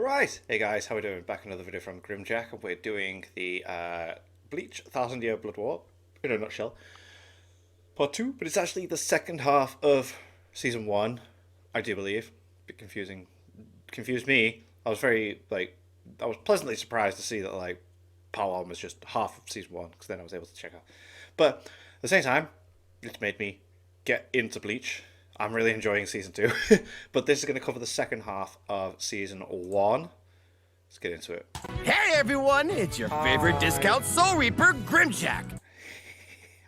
Right, hey guys, how we doing? Back another video from Grimjack, and we're doing the Bleach 1000-Year Blood War, in a nutshell. Part 2, but it's actually the second half of Season 1, I do believe. A bit confusing. Confused me. I was pleasantly surprised to see that, Part 1 was just half of Season 1, because then I was able to check out. But, at the same time, it's made me get into Bleach. I'm really enjoying Season 2, but this is going to cover the second half of Season 1. Let's get into it. Hey everyone, it's your favorite discount Soul Reaper, Grimjack.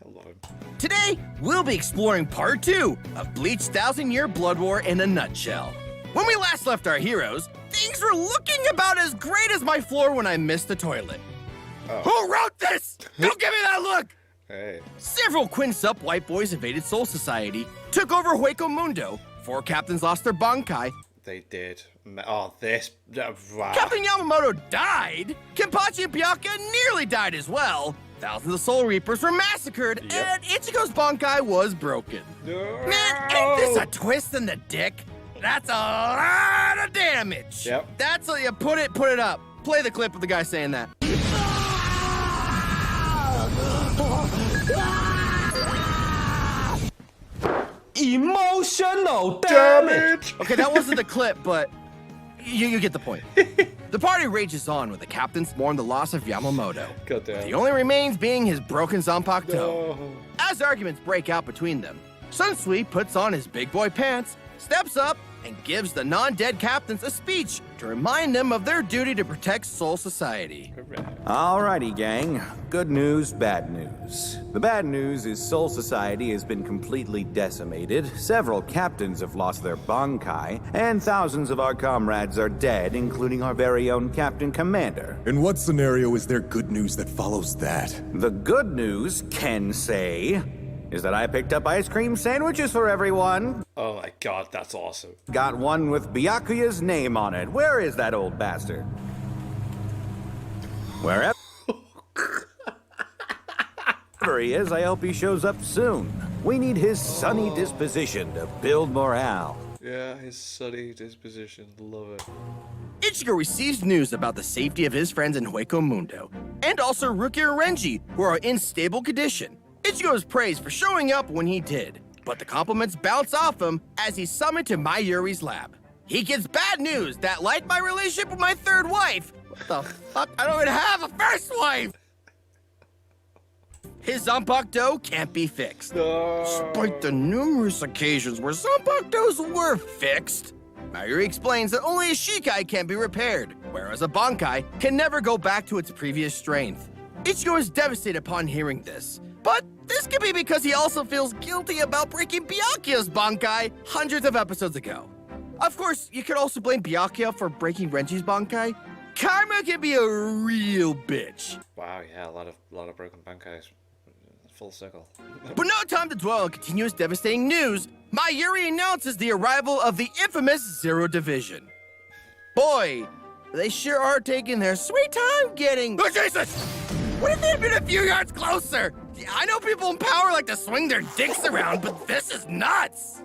I love him. Today, we'll be exploring Part 2 of Bleach 1000-Year Blood War in a nutshell. When we last left our heroes, things were looking about as great as my floor when I missed the toilet. Oh. Who wrote this? Don't give me that look! Hey. Several Quinsup white boys invaded Soul Society, took over Hueco Mundo, 4 captains lost their Bankai. They did. Oh, this. Wow. Captain Yamamoto died. Kenpachi and Byakuya nearly died as well. Thousands of Soul Reapers were massacred, and Ichigo's Bankai was broken. No. Man, ain't this a twist in the dick? That's a lot of damage. Yep. That's how you put it up. Play the clip of the guy saying that. Emotional damage! Okay, that wasn't the clip, but you get the point. The party rages on with the captains mourn the loss of Yamamoto. Goddamn. The only remains being his broken Zanpakuto. No. As arguments break out between them, Sunsui puts on his big boy pants, steps up, and gives the non-dead captains a speech to remind them of their duty to protect Soul Society. Alrighty, gang. Good news, bad news. The bad news is Soul Society has been completely decimated, several captains have lost their Bankai, and thousands of our comrades are dead, including our very own Captain Commander. In what scenario is there good news that follows that? The good news, Ken say, is that I picked up ice cream sandwiches for everyone. Oh my god, that's awesome. Got one with Byakuya's name on it. Where is that old bastard? Wherever he is, I hope he shows up soon. We need his sunny disposition to build morale. Yeah, his sunny disposition. Love it. Ichigo receives news about the safety of his friends in Hueco Mundo, and also Rukia and Renji, who are in stable condition. Ichigo is praised for showing up when he did, but the compliments bounce off him as he's summoned to Mayuri's lab. He gets bad news that, like my relationship with my third wife, what the fuck? I don't even have a first wife! His Zanpakuto can't be fixed. No. Despite the numerous occasions where Zanpakutos were fixed, Mayuri explains that only a Shikai can be repaired, whereas a Bankai can never go back to its previous strength. Ichigo is devastated upon hearing this, but this could be because he also feels guilty about breaking Byakuya's Bankai hundreds of episodes ago. Of course, you could also blame Byakuya for breaking Renji's Bankai. Karma can be a real bitch. Wow, yeah, a lot of broken Bankais. Full circle. But no time to dwell on continuous devastating news. Mayuri announces the arrival of the infamous Zero Division. Boy, they sure are taking their sweet time getting... Oh, Jesus! What if they had been a few yards closer? I know people in power like to swing their dicks around, but this is nuts!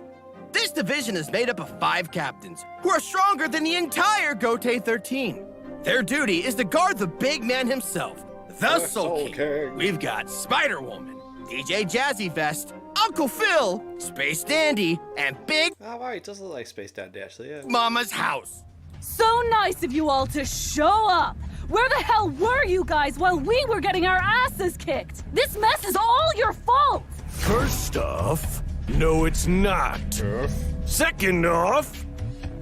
This division is made up of 5 captains, who are stronger than the entire Gotei 13. Their duty is to guard the big man himself, the Soul King. We've got Spider-Woman, DJ Jazzy Vest, Uncle Phil, Space Dandy, and Big Oh, wow, it does look like Space Dandy, actually, yeah. Mama's House. So nice of you all to show up! Where the hell were you guys while we were getting our asses kicked? This mess is all your fault! First off, no it's not. Second off,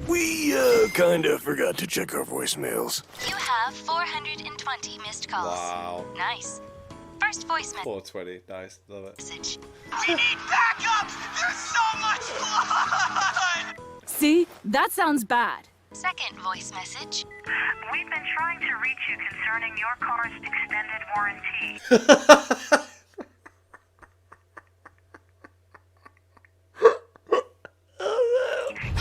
we kinda forgot to check our voicemails. You have 420 missed calls. Wow. Nice. First voice 420, nice, love it. message. We need backup! There's so much blood! See? That sounds bad. Second voice message. We've been trying to reach you concerning your car's extended warranty.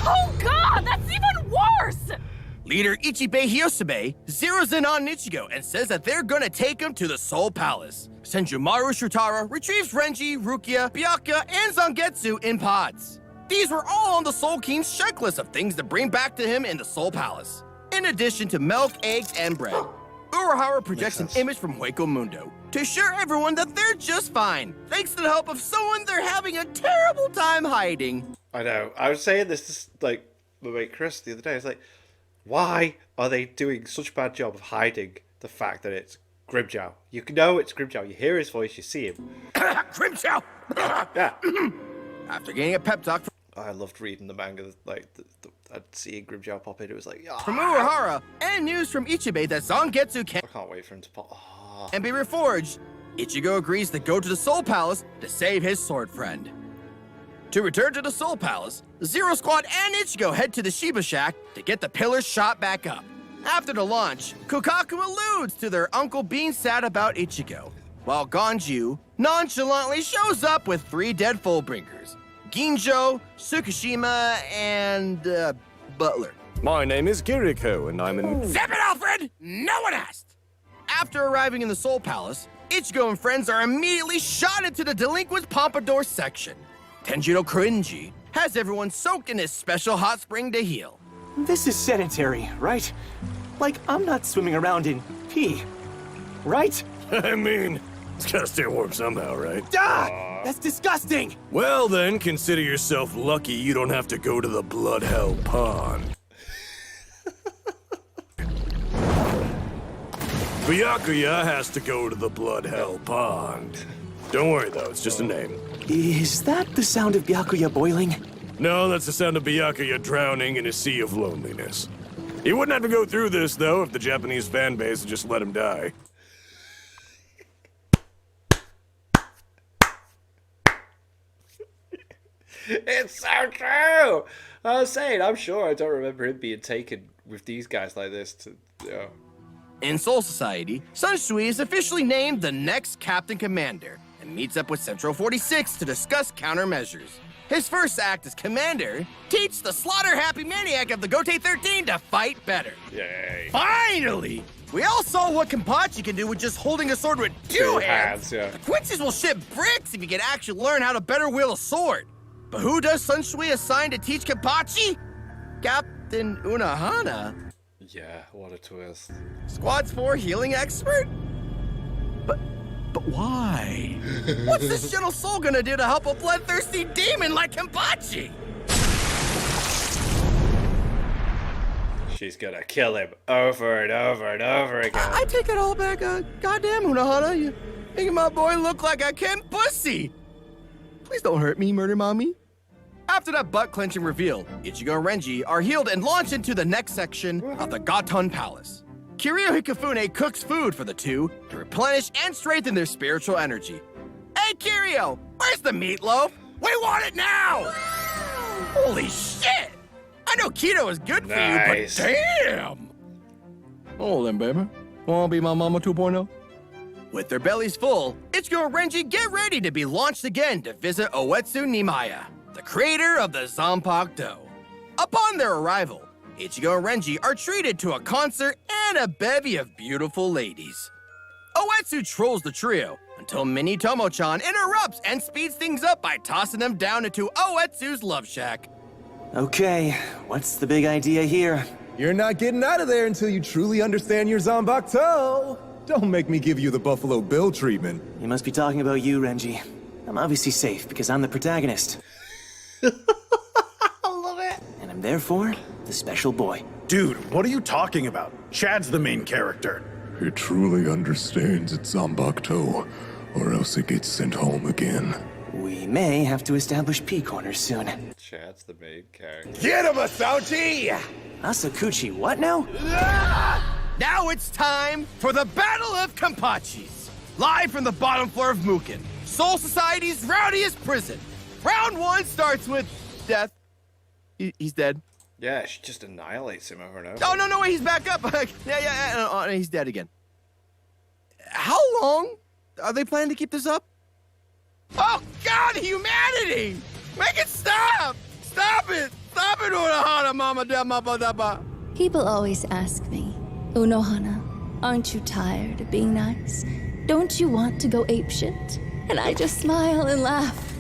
Oh god, that's even worse! Leader Ichibei Hyosabe zeroes in on Ichigo and says that they're gonna take him to the Soul Palace. Senjumaru Shutara retrieves Renji, Rukia, Byakuya, and Zangetsu in pods. These were all on the Soul King's checklist of things to bring back to him in the Soul Palace. In in addition to milk, eggs, and bread. Urahara projects an Makes sense. image from Hueco Mundo to assure everyone that they're just fine, thanks to the help of someone they're having a terrible time hiding. I know. I was saying this to, like, my mate Chris the other day. I was like, why are they doing such a bad job of hiding the fact that it's Grimjow? You know it's Grimjow. You hear his voice, you see him. Grimchow! Yeah. After getting a pep talk I loved reading the manga. Like, I'd see Grimjow pop in. It was like, yeah. from Urahara, and news from Ichibei that Zangetsu can I can't wait for him to pop. Oh. and be reforged, Ichigo agrees to go to the Soul Palace to save his sword friend. To return to the Soul Palace, Zero Squad and Ichigo head to the Shiba Shack to get the pillars shot back up. After the launch, Kokaku alludes to their uncle being sad about Ichigo, while Ganju nonchalantly shows up with 3 dead Fullbringers, Ginjo, Tsukushima, and Butler. My name is Kiriko, and I'm in. Zip it, Alfred! No one asked! After arriving in the Soul Palace, Ichigo and friends are immediately shot into the delinquent pompadour section. Tenjiro Korinji has everyone soaked in his special hot spring to heal. This is sedentary, right? Like, I'm not swimming around in pee, right? I mean, it's gotta stay warm somehow, right? Ah! That's disgusting! Well, then, consider yourself lucky you don't have to go to the Blood Hell Pond. Byakuya has to go to the Blood Hell Pond. Don't worry, though, it's just a name. Is that the sound of Byakuya boiling? No, that's the sound of Byakuya drowning in a sea of loneliness. He wouldn't have to go through this, though, if the Japanese fan base had just let him die. It's so true. I was saying, I'm sure I don't remember him being taken with these guys like this. In Soul Society, Sun Shui is officially named the next Captain Commander and meets up with Central 46 to discuss countermeasures. His first act as commander, teach the slaughter-happy maniac of the Gote 13 to fight better. Yay. Finally! We all saw what Kenpachi can do with just holding a sword with 2 hands. Yeah. The Quincy's will ship bricks if you can actually learn how to better wield a sword. But who does Sun Shui assign to teach Kenpachi? Captain Unohana. Yeah, what a twist. Squad's 4 healing expert? But why? What's this gentle soul gonna do to help a bloodthirsty demon like Kenpachi? She's gonna kill him over and over and over again. I take it all back. Goddamn, Unohana, you making my boy look like a Ken pussy. Please don't hurt me, murder mommy. After that butt-clenching reveal, Ichigo and Renji are healed and launch into the next section of the Gaton Palace. Kiryu Hikafune cooks food for the two to replenish and strengthen their spiritual energy. Hey, Kiryu, where's the meatloaf? We want it now! Holy shit! I know keto is good for Nice. you, but damn! Oh, then, baby. Wanna be my mama 2.0? With their bellies full, Ichigo and Renji get ready to be launched again to visit Uetsu Nimaya, the creator of the Zanpakuto. Upon their arrival, Ichigo and Renji are treated to a concert and a bevy of beautiful ladies. Uetsu trolls the trio until Mini Tomo-chan interrupts and speeds things up by tossing them down into Uetsu's love shack. Okay, what's the big idea here? You're not getting out of there until you truly understand your Zanbakuto. Don't make me give you the Buffalo Bill treatment. You must be talking about you, Renji. I'm obviously safe because I'm the protagonist. I love it. And I'm therefore the special boy. Dude, what are you talking about? Chad's the main character. It truly understands its Zanbakuto, or else it gets sent home again. We may have to establish P-corners soon. Chad's the main character. Get him, Asauchi! Asakuchi, what now? Now it's time for the Battle of Kenpachis. Live from the bottom floor of Mukin, Soul Society's rowdiest prison. Round 1 starts with death. He's dead. Yeah, she just annihilates him over and over. Oh, no, he's back up. He's dead again. How long are they planning to keep this up? Oh, God, humanity! Make it stop! Stop it! Stop it, Unohana, mama, dama. People always ask me, Unohana, aren't you tired of being nice? Don't you want to go apeshit? And I just smile and laugh,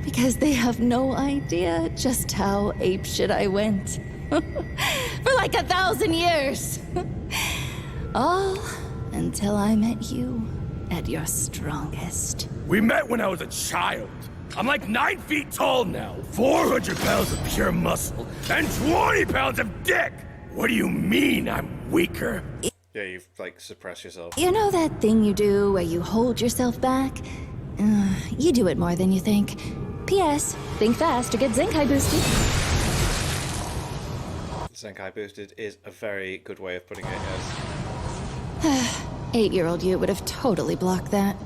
because they have no idea just how apeshit I went. For like 1,000 years. All until I met you at your strongest. We met when I was a child. I'm like 9 feet tall now, 400 pounds of pure muscle, and 20 pounds of dick! What do you mean I'm weaker? Yeah, you've, like, suppressed yourself. You know that thing you do where you hold yourself back? You do it more than you think. P.S. Think fast or get Zenkai boosted. Zenkai boosted is a very good way of putting it, yes. 8-year-old you would have totally blocked that.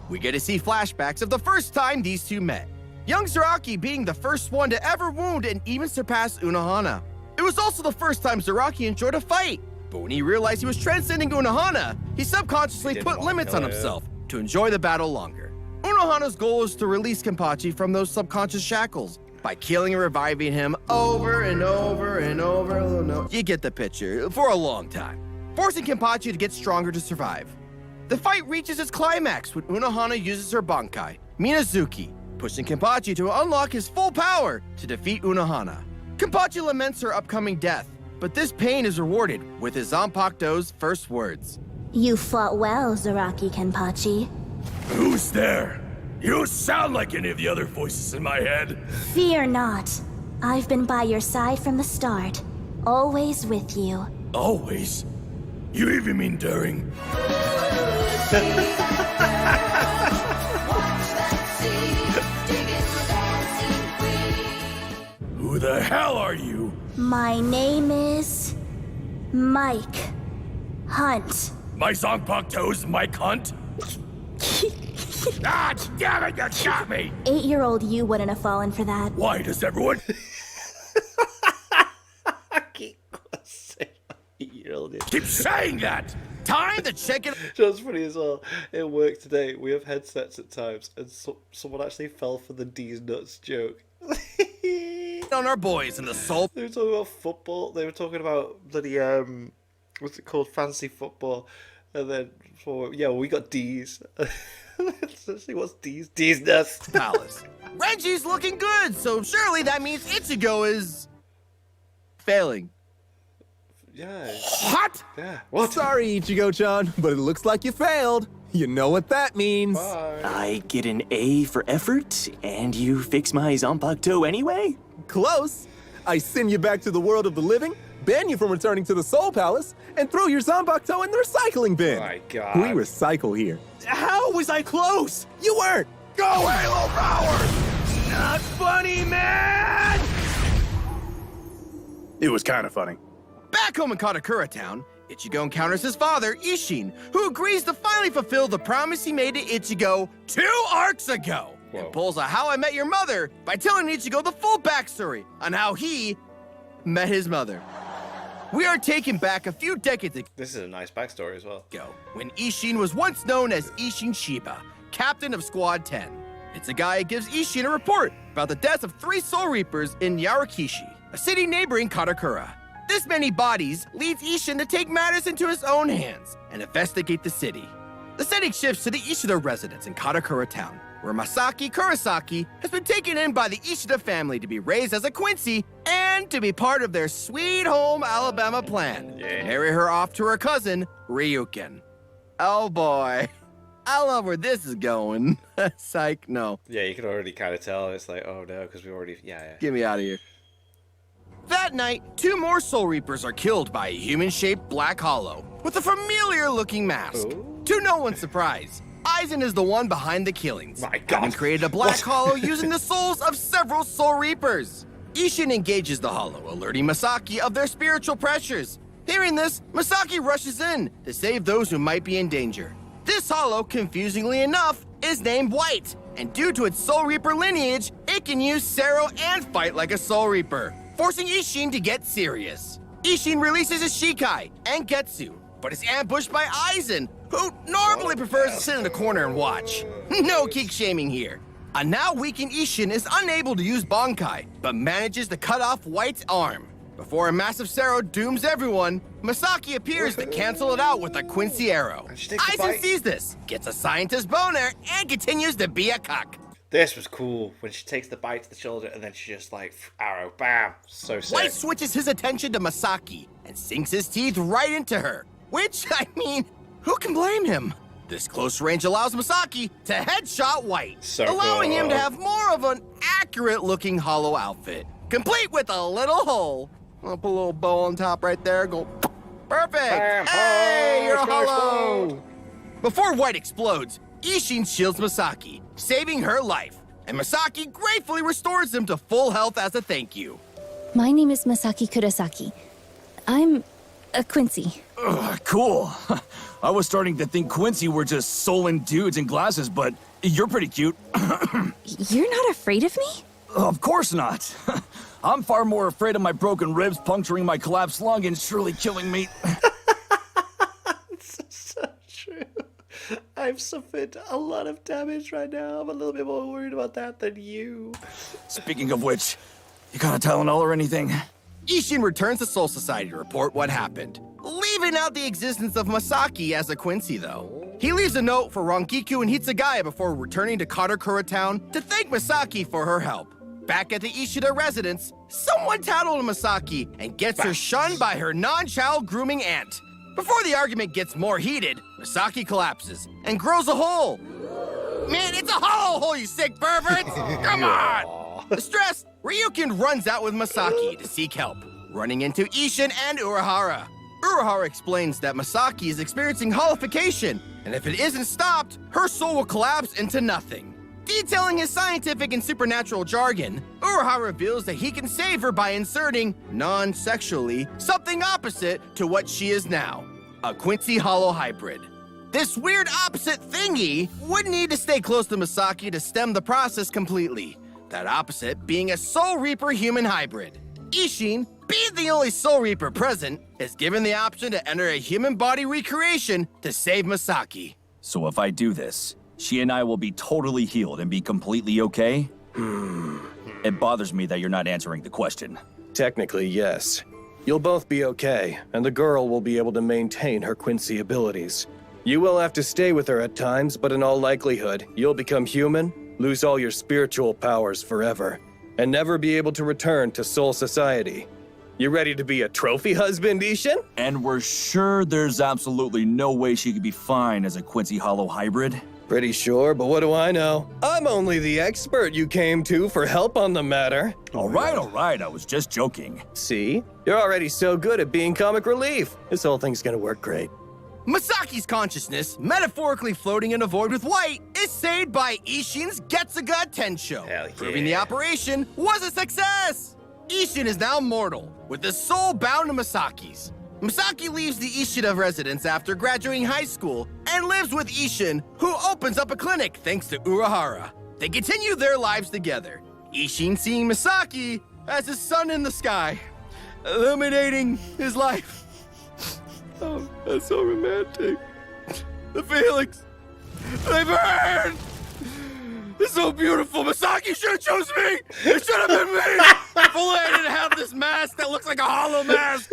We get to see flashbacks of the first time these two met. Young Zaraki being the first one to ever wound and even surpass Unohana. It was also the first time Zaraki enjoyed a fight. But when he realized he was transcending Unohana, he subconsciously put limits on himself to enjoy the battle longer. Unohana's goal is to release Kenpachi from those subconscious shackles by killing and reviving him over and over and over. No, you get the picture, for a long time, forcing Kenpachi to get stronger to survive. The fight reaches its climax when Unohana uses her Bankai, Minazuki, pushing Kenpachi to unlock his full power to defeat Unohana. Kenpachi laments her upcoming death, but this pain is rewarded with his Zanpakuto's first words. You fought well, Zaraki Kenpachi. Who's there? You sound like any of the other voices in my head. Fear not. I've been by your side from the start. Always with you. Always? You even mean during? Who the hell are you? My name is... Mike Hunt. My Zanpakuto's Mike Hunt? Ah, damn it, you got me! 8-year-old you wouldn't have fallen for that. Why does everyone... Keep saying that! Time to check it. Just funny as well. At work today, we have headsets at times, and someone actually fell for the D's nuts joke. On our boys in the soul. They were talking about football. They were talking about bloody what's it called, fantasy football, and then we got D's. Let's see what's D's. D's nuts. Palace. Reggie's looking good, so surely that means Ichigo is failing. Yeah. What? Yeah. What? Sorry, Ichigo-chan, but it looks like you failed. You know what that means. Bye. I get an A for effort, and you fix my Zanpakuto anyway? Close. I send you back to the world of the living, ban you from returning to the Soul Palace, and throw your Zanpakuto in the recycling bin. Oh my God. We recycle here. How was I close? You weren't. Go Halo Power! Not funny, man! It was kind of funny. Back home in Katakura Town, Ichigo encounters his father, Ishin, who agrees to finally fulfill the promise he made to Ichigo 2 arcs ago. Whoa. And pulls a How I Met Your Mother by telling Ichigo the full backstory on how he met his mother. We are taken back a few decades ago, This is a nice backstory as well. when Ishin was once known as Ishin Shiba, captain of Squad 10. Itsugaya gives Ishin a report about the deaths of 3 Soul Reapers in Yarakishi, a city neighboring Katakura. This many bodies leads Ishin to take matters into his own hands and investigate the city. The setting shifts to the Ishida residence in Katakura Town, where Masaki Kurosaki has been taken in by the Ishida family to be raised as a Quincy and to be part of their sweet home Alabama plan. Yeah. Marry her off to her cousin, Ryukin. Oh boy. I love where this is going. Psych, no. Yeah, you can already kind of tell. It's like, oh no, because we already, yeah. Get me out of here. That night, 2 more Soul Reapers are killed by a human-shaped black hollow with a familiar-looking mask. Ooh. To no one's surprise, Aizen is the one behind the killings. My God. Having created a black What? hollow using the souls of several Soul Reapers. Ishin engages the hollow, alerting Masaki of their spiritual pressures. Hearing this, Masaki rushes in to save those who might be in danger. This hollow, confusingly enough, is named White, and due to its Soul Reaper lineage, it can use Sero and fight like a Soul Reaper, forcing Ishin to get serious. Ishin releases his Shikai and Getsu, but is ambushed by Aizen, who normally prefers to sit in the corner and watch. No kink shaming here. A now weakened Ishin is unable to use Bankai, but manages to cut off White's arm. Before a massive Sero dooms everyone, Masaki appears to cancel it out with a Quincy arrow. she takes a Aizen bite. sees this, gets a scientist boner, and continues to be a cuck. This was cool when she takes the bite to the shoulder and then she just like arrow, bam, so sick. White switches his attention to Masaki and sinks his teeth right into her. Which, I mean, who can blame him? This close range allows Masaki to headshot White, allowing him to have more of an accurate-looking hollow outfit, complete with a little hole. I'll put a little bow on top right there, go perfect! Bam. Hey, Oh, you're it's gonna hollow! explode. Before White explodes, Ishin shields Masaki, saving her life, and Masaki gratefully restores him to full health as a thank you. My name is Masaki Kurosaki. I'm a Quincy. Ugh, cool. I was starting to think Quincy were just sullen dudes in glasses, but you're pretty cute. You're not afraid of me? Of course not. I'm far more afraid of my broken ribs puncturing my collapsed lung and surely killing me. So true. I've suffered a lot of damage right now. I'm a little bit more worried about that than you. Speaking of which, you got a Tylenol or anything? Ishin returns to Soul Society to report what happened, leaving out the existence of Masaki as a Quincy, though. He leaves a note for Rangiku and Hitsugaya before returning to Katakura Town to thank Masaki for her help. Back at the Ishida residence, someone tattled Masaki and gets her shunned by her non-child grooming aunt. Before the argument gets more heated, Masaki collapses and grows a hole. Man, it's a hollow hole, you sick perverts! Come on! Distressed, Ryukin runs out with Masaki to seek help, running into Ishin and Urahara. Urahara explains that Masaki is experiencing holification, and if it isn't stopped, her soul will collapse into nothing. Detailing his scientific and supernatural jargon, Urahara reveals that he can save her by inserting, non-sexually, something opposite to what she is now, a Quincy Hollow hybrid. This weird opposite thingy would need to stay close to Masaki to stem the process completely, that opposite being a Soul Reaper human hybrid. Ishin, being the only Soul Reaper present, is given the option to enter a human body recreation to save Masaki. So if I do this, she and I will be totally healed and be completely okay? It bothers me that you're not answering the question. Technically, yes. You'll both be okay, and the girl will be able to maintain her Quincy abilities. You will have to stay with her at times, but in all likelihood, you'll become human, lose all your spiritual powers forever, and never be able to return to Soul Society. You ready to be a trophy husband, Ishin? And we're sure there's absolutely no way she could be fine as a Quincy Hollow hybrid? Pretty sure, but what do I know? I'm only the expert you came to for help on the matter. All right, I was just joking. See? You're already so good at being comic relief. This whole thing's gonna work great. Masaki's consciousness, metaphorically floating in a void with White, is saved by Ishin's Getsuga Tensho, proving the operation was a success! Ishin is now mortal, with his soul bound to Masaki's. Masaki leaves the Ishida residence after graduating high school and lives with Ishin, who opens up a clinic thanks to Urahara. They continue their lives together, Ishin seeing Masaki as his sun in the sky, illuminating his life. Oh, that's so romantic. The feelings, they burn! It's so beautiful. Masaki should have chose me. It should have been me. If only I didn't have this mask that looks like a hollow mask.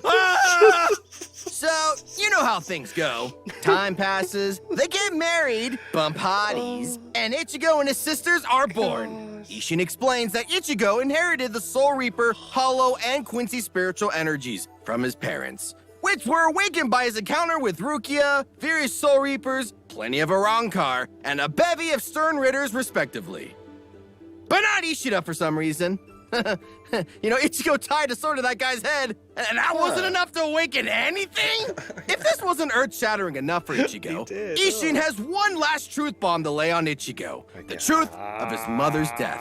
Ah! So, you know how things go. Time passes, they get married, bump hotties, and Ichigo and his sisters are born. Ishin explains that Ichigo inherited the Soul Reaper, Hollow, and Quincy spiritual energies from his parents, which were awakened by his encounter with Rukia, various Soul Reapers, plenty of Arankar, and a bevy of Stern Ritters, respectively. But not Ishida for some reason. Ichigo tied a sword to that guy's head, and that wasn't enough to awaken anything? If this wasn't earth-shattering enough for Ichigo, Ishin has one last truth bomb to lay on Ichigo. The truth of his mother's death.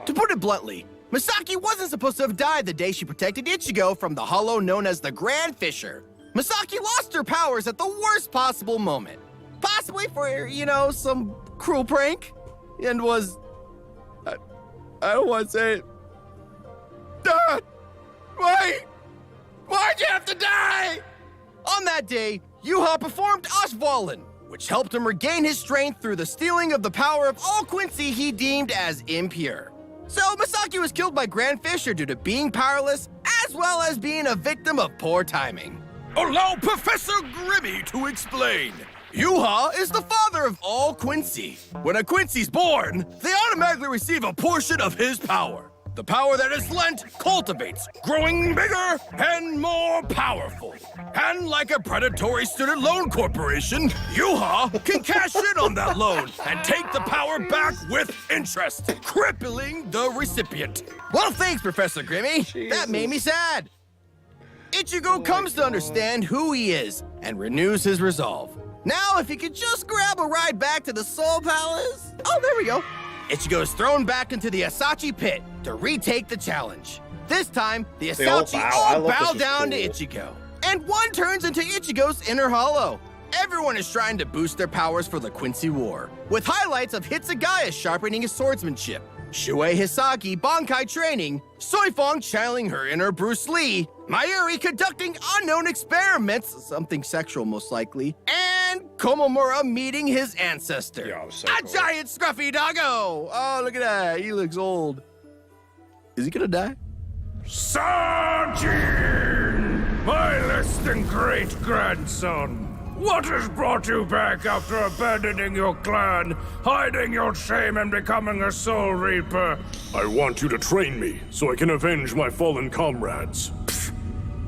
To put it bluntly, Masaki wasn't supposed to have died the day she protected Ichigo from the hollow known as the Grand Fisher. Masaki lost her powers at the worst possible moment. Possibly for, some cruel prank. And was... I don't want to say it. Why? Why'd you have to die? On that day, Yuha performed Ashvalin, which helped him regain his strength through the stealing of the power of all Quincy he deemed as impure. So Masaki was killed by Grand Fisher due to being powerless, as well as being a victim of poor timing. Allow Professor Grimmy to explain. Yuha is the father of all Quincy. When a Quincy's born, they automatically receive a portion of his power. The power that is lent cultivates, growing bigger and more powerful. And like a predatory student loan corporation, Yuha can cash in on that loan and take the power back with interest, crippling the recipient. Well, thanks, Professor Grimmy. That made me sad. Ichigo comes to understand who he is and renews his resolve. Now, if he could just grab a ride back to the Soul Palace. Oh, there we go. Ichigo is thrown back into the Asachi pit to retake the challenge. This time, the Asachi all bow down to Ichigo. And one turns into Ichigo's inner hollow. Everyone is trying to boost their powers for the Quincy War, with highlights of Hitsugaya sharpening his swordsmanship, Shuei Hisagi Bankai training, Soifong channeling her inner Bruce Lee, Mayuri conducting unknown experiments, something sexual most likely, and Komomura meeting his ancestor. Yeah, so a cool. giant scruffy doggo! Oh, look at that, he looks old. Is he gonna die? Sajin! My less than great-grandson! What has brought you back after abandoning your clan, hiding your shame and becoming a Soul Reaper? I want you to train me, so I can avenge my fallen comrades.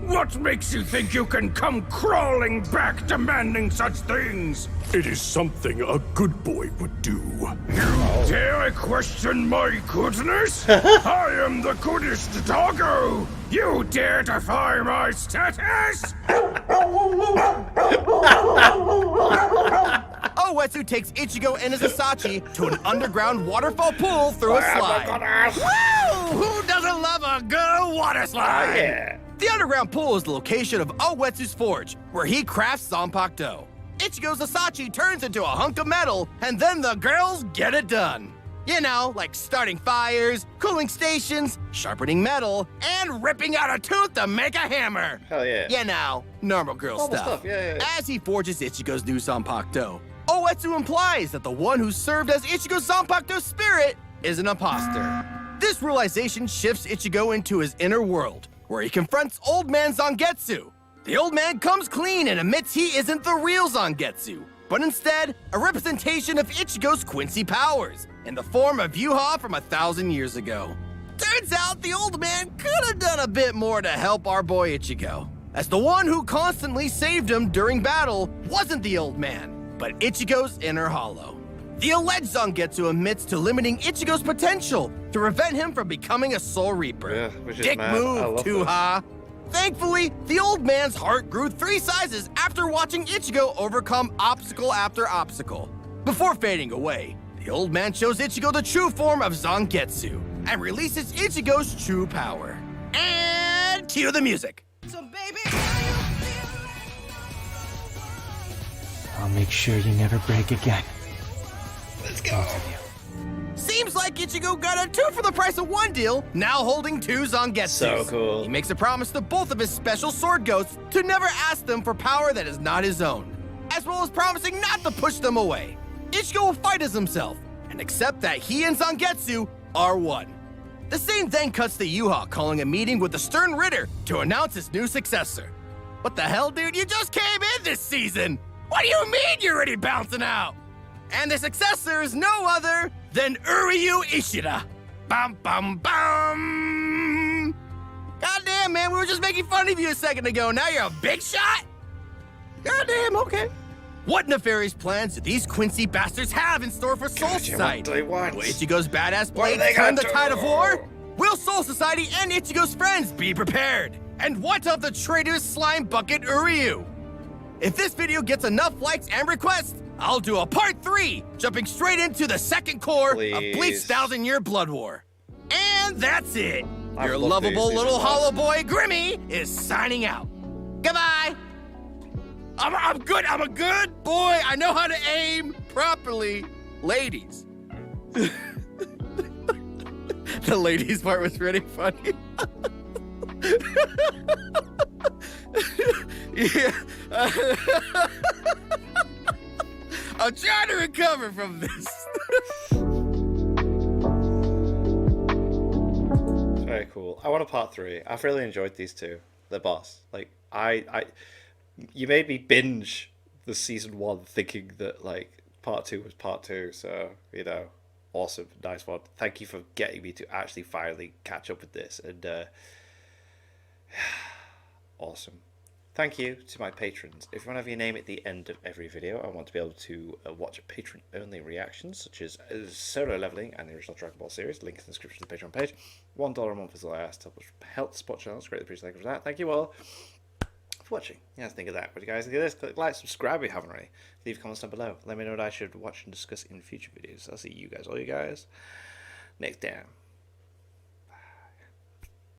What makes you think you can come crawling back demanding such things? It is something a good boy would do. You dare question my goodness? I am the goodest doggo! You dare defy my status? Oetsu takes Ichigo and his Asachi to an underground waterfall pool through a slide. Woo! Who doesn't love a good water slide? Yeah. The underground pool is the location of Oetsu's forge, where he crafts Zanpakuto. Ichigo's Asachi turns into a hunk of metal, and then the girls get it done. You know, like starting fires, cooling stations, sharpening metal, and ripping out a tooth to make a hammer. Hell yeah. You know, normal girl Normal stuff. yeah. As he forges Ichigo's new Zanpakuto, Oetsu implies that the one who served as Ichigo's Zanpakuto spirit is an imposter. This realization shifts Ichigo into his inner world, where he confronts Old Man Zangetsu. The old man comes clean and admits he isn't the real Zangetsu, but instead a representation of Ichigo's Quincy powers, in the form of Yuha from 1,000 years ago. Turns out the old man could have done a bit more to help our boy Ichigo, as the one who constantly saved him during battle wasn't the old man, but Ichigo's inner hollow. The alleged Zangetsu admits to limiting Ichigo's potential to prevent him from becoming a Soul Reaper. Yeah, which is Dick mad. I move, love Tuha. Thankfully, the old man's heart grew 3 sizes after watching Ichigo overcome obstacle after obstacle. Before fading away, the old man shows Ichigo the true form of Zangetsu and releases Ichigo's true power. And cue the music. So baby, I'll make sure you never break again. Let's go. Seems like Ichigo got a 2 for the price of 1 deal, now holding 2 Zangetsus. So cool. He makes a promise to both of his special sword ghosts to never ask them for power that is not his own, as well as promising not to push them away. Ichigo will fight as himself and accept that he and Zangetsu are one. The scene then cuts to Yuha calling a meeting with the Stern Ritter to announce his new successor. What the hell, dude? You just came in this season! What do you mean you're already bouncing out? And the successor is no other than Uryu Ishida. Bum, bum, bum! Goddamn, man, we were just making fun of you a second ago. Now you're a big shot? Goddamn, okay. What nefarious plans do these Quincy bastards have in store for Soul Society? What do they want? Will Ichigo's badass What do blades they turn the got to- tide of war? Will Soul Society and Ichigo's friends be prepared? And what of the traitorous slime bucket Uryu? If this video gets enough likes and requests, I'll do a part 3, jumping straight into the second core of Please. Bleach 1,000-Year Blood War. And that's it. I've Your loved lovable these little seasons. hollow boy Grimmy is signing out. Goodbye. I'm good. I'm a good boy. I know how to aim properly. Ladies. The ladies part was pretty funny. Yeah. I'm trying to recover from this. Very cool. I want a part 3. I've really enjoyed these two. The boss. Like, you made me binge the season 1 thinking that like part 2 was part 2. So, you know, awesome, nice one. Thank you for getting me to actually finally catch up with this, and awesome. Thank you to my patrons. If you want to have your name at the end of every video, I want to be able to watch patron-only reactions, such as solo leveling and the original Dragon Ball series. Link in the description of the Patreon page. $1 a month is all I ask to help support channels. Greatly appreciate for that. Thank you all for watching. You guys think of that. What do you guys think of this? Click like, subscribe if you haven't already. Leave comments down below. Let me know what I should watch and discuss in future videos. I'll see you guys, all you guys, next time.